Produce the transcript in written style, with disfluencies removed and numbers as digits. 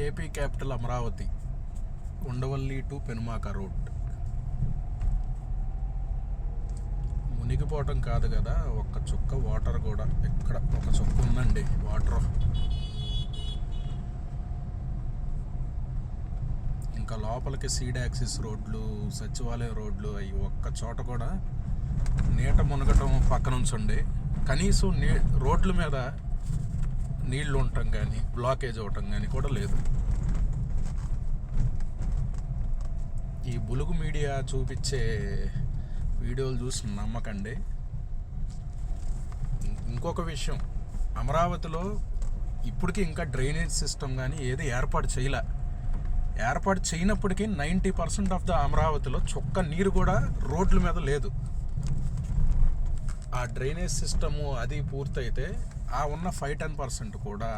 AP capital Amaravati, Undavalli to Penumaka road. మునిగిపోవటం కాదు కదా, ఒక్క చుక్క వాటర్ కూడా, ఎక్కడ ఒక చుక్క ఉందండి వాటర్. ఇంకా లోపలికి సీడ్ యాక్సిస్ రోడ్లు, సచివాలయం రోడ్లు, అవి ఒక్క చోట కూడా నీట మునగటం పక్క నుంచి ఉండే కనీసం రోడ్ల మీద నీళ్లు ఉండటం కానీ బ్లాకేజ్ అవటం కానీ కూడా లేదు. ఈ బులుగు మీడియా చూపించే వీడియోలు చూసి నమ్మకండి. ఇంకొక విషయం, అమరావతిలో ఇప్పటికీ ఇంకా డ్రైనేజ్ సిస్టమ్ కానీ ఏది ఏర్పాటు చేయనప్పటికీ 90% ఆఫ్ ద అమరావతిలో చుక్క నీరు కూడా రోడ్ల మీద లేదు. ఆ డ్రైనేజ్ సిస్టము అది పూర్తయితే ఆ ఉన్న 5-10% కూడా